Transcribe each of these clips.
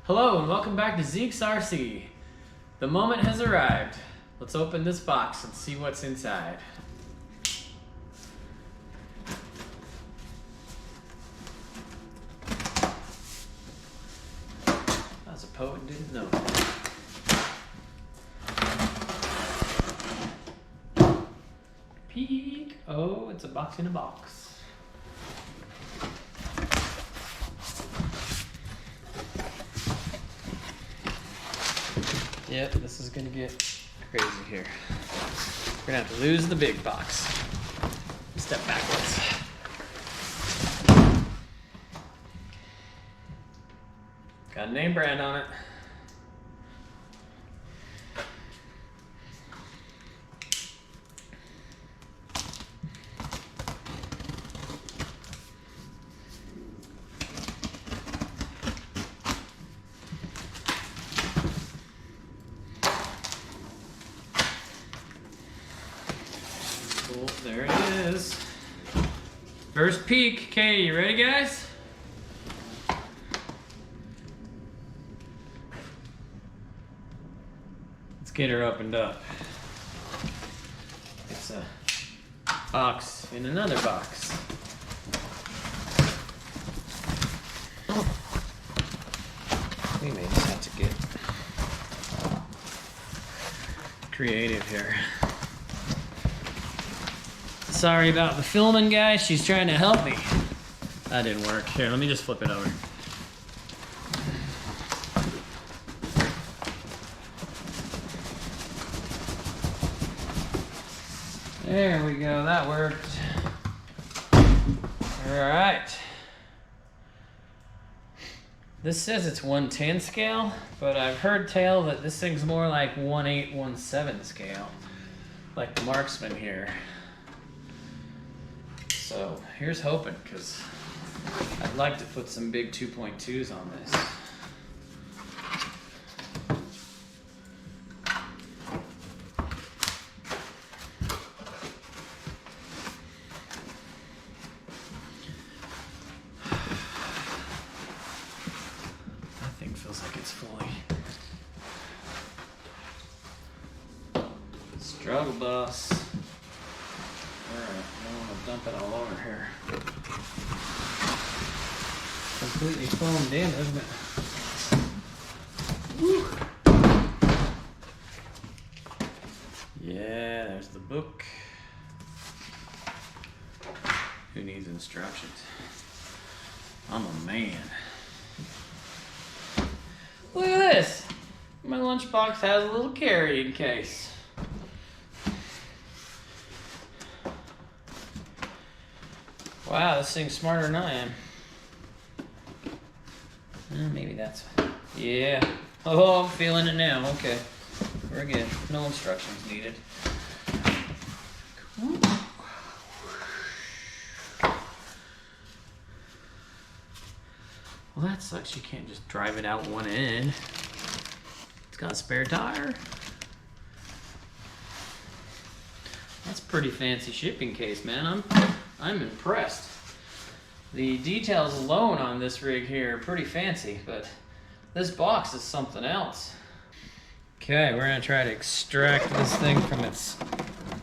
Hello and welcome back to Zeke's RC. The moment has arrived. Let's open this box and see what's inside. I was a poet, didn't know. Peek! Oh, it's a box in a box. Yep, this is gonna get crazy here. We're gonna have to lose the big box. Step backwards. Got a name brand on it. Cool, there it is. First peek. Okay, you ready, guys? Let's get her opened up. It's a box in another box. We may just have to get creative here. Sorry about the filming, guys. She's trying to help me. That didn't work. Here, let me just flip it over. There we go. That worked. All right. This says it's 110 scale, but I've heard tell that this thing's more like 1/8, 1/7 scale, like the marksman here. So here's hoping, because I'd like to put some big 2.2s on this. That thing feels like it's fully. Struggle bus. Alright, I don't want to dump it all over here. Completely foamed in, isn't it? Woo. Yeah, there's the book. Who needs instructions? I'm a man. Look at this! My lunchbox has a little carrying case. Wow, this thing's smarter than I am. Maybe that's... Yeah. Oh, I'm feeling it now. Okay. We're good. No instructions needed. Cool. Well, that sucks. You can't just drive it out one end. It's got a spare tire. That's a pretty fancy shipping case, man. I'm impressed. The details alone on this rig here are pretty fancy, but this box is something else. Okay, we're gonna try to extract this thing from its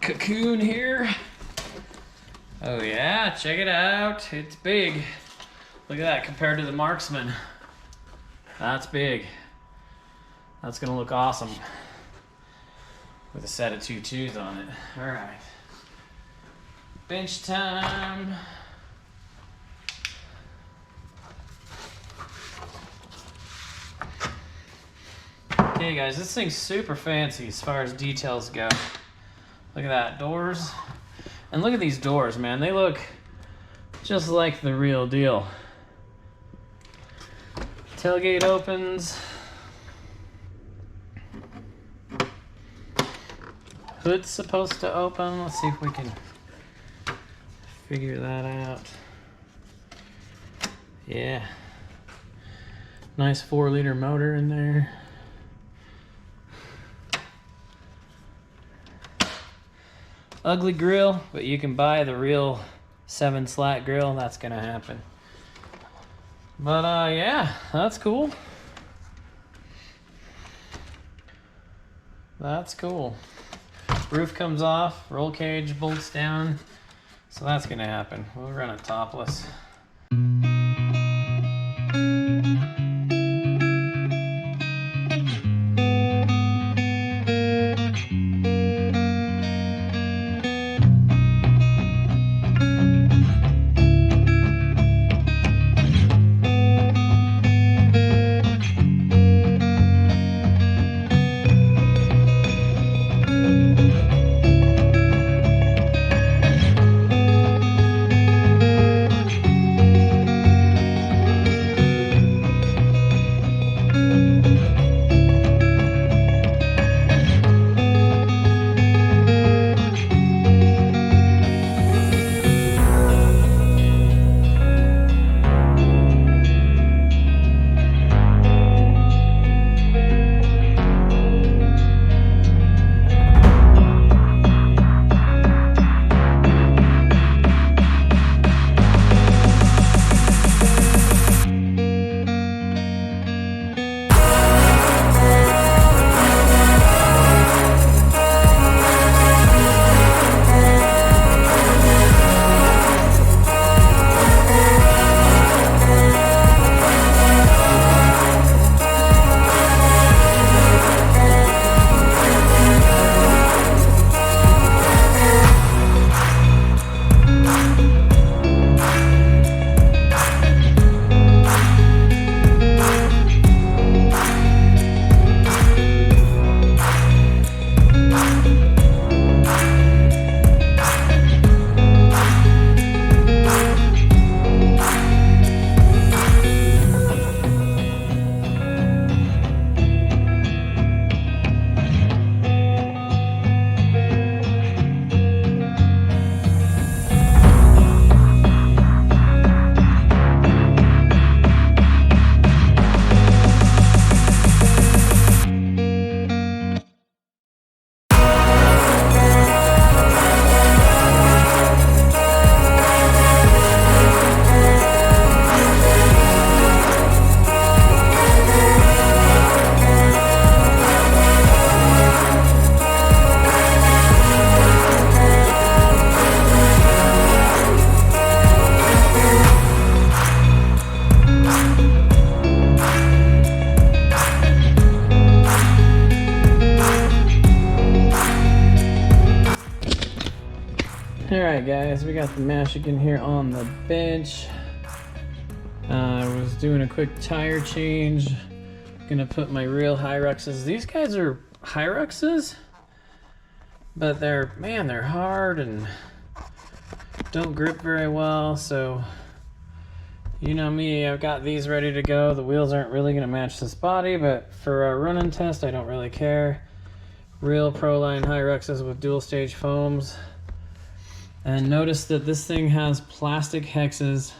cocoon here. Oh yeah, check it out. It's big. Look at that compared to the marksman. That's big. That's gonna look awesome with a set of 2.2s on it. All right. Bench time. Okay guys, this thing's super fancy as far as details go. Look at that, doors. And look at these doors, man. They look just like the real deal. Tailgate opens. Hood's supposed to open. Let's see if we can figure that out. Yeah. Nice 4-liter motor in there. Ugly grill, but you can buy the real 7-slat grill. That's gonna happen. But yeah, that's cool. That's cool. Roof comes off, roll cage bolts down, so that's gonna happen. We'll run it topless. Alright guys, we got the Mashigan here on the bench. I was doing a quick tire change. Gonna put my real Hyruxes. These guys are Hyruxes, but they're hard and don't grip very well, so you know me, I've got these ready to go. The wheels aren't really gonna match this body, but for a running test, I don't really care. Real Proline Hyruxes with dual stage foams. And notice that this thing has plastic hexes,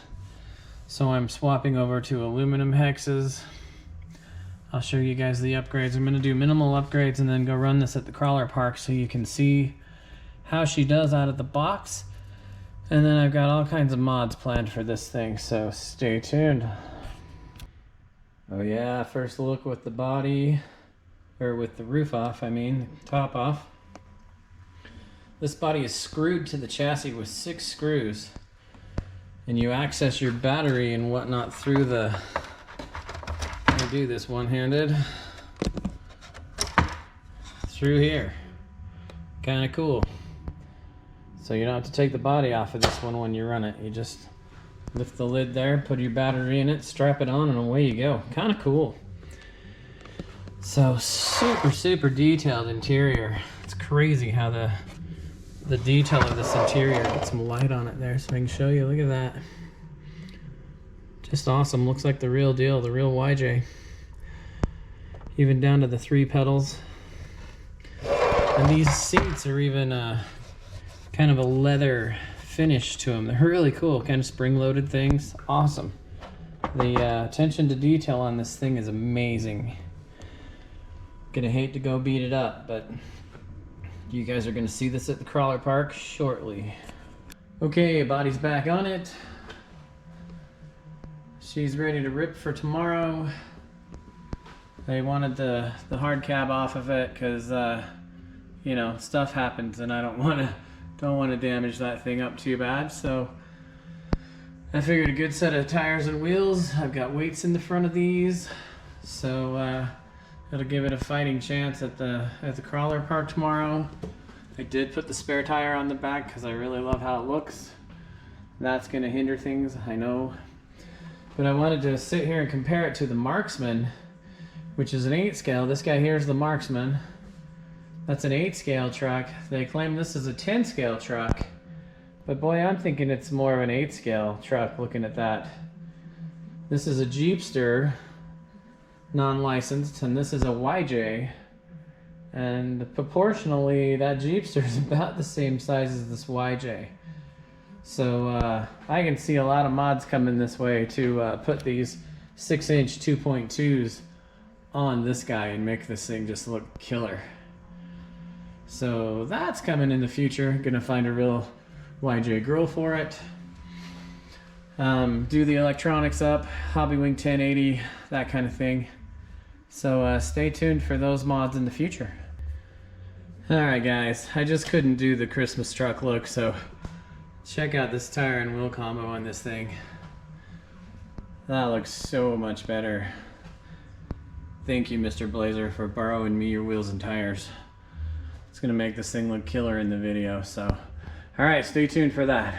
so I'm swapping over to aluminum hexes. I'll show you guys the upgrades. I'm gonna do minimal upgrades and then go run this at the crawler park so you can see how she does out of the box. And then I've got all kinds of mods planned for this thing, so stay tuned. Oh yeah, first look with the body, or with the roof off, I mean, top off. This body is screwed to the chassis with 6 screws, and you access your battery and whatnot through the, let me do this one-handed, through here. Kind of cool. So you don't have to take the body off of this one when you run it. You just lift the lid there, put your battery in it, strap it on, and away you go. Kind of cool. So super detailed interior. It's crazy how the detail of this interior. Get some light on it there so I can show you. Look at that. Just awesome. Looks like the real deal, the real YJ. Even down to the 3 pedals. And these seats are even kind of a leather finish to them. They're really cool, kind of spring-loaded things. Awesome. The attention to detail on this thing is amazing. Gonna hate to go beat it up, but you guys are gonna see this at the crawler park shortly. Okay, body's back on it. She's ready to rip for tomorrow. They wanted the hard cab off of it because you know, stuff happens and I don't want to damage that thing up too bad. So I figured a good set of tires and wheels. I've got weights in the front of these, so it'll give it a fighting chance at the crawler park tomorrow. I did put the spare tire on the back because I really love how it looks. That's going to hinder things, I know. But I wanted to sit here and compare it to the Marksman, which is an 8 scale. This guy here is the Marksman. That's an 8 scale truck. They claim this is a 10 scale truck. But boy, I'm thinking it's more of an 8 scale truck looking at that. This is a Jeepster, non-licensed, and this is a YJ. And proportionally, that Jeepster is about the same size as this YJ. So I can see a lot of mods coming this way to put these 6-inch 2.2s on this guy and make this thing just look killer. So that's coming in the future. Gonna find a real YJ grill for it. Do the electronics up, Hobbywing 1080, that kind of thing. So stay tuned for those mods in the future. Alright guys, I just couldn't do the Christmas truck look, so check out this tire and wheel combo on this thing. That looks so much better. Thank you, Mr. Blazer, for borrowing me your wheels and tires. It's gonna make this thing look killer in the video, so alright, stay tuned for that.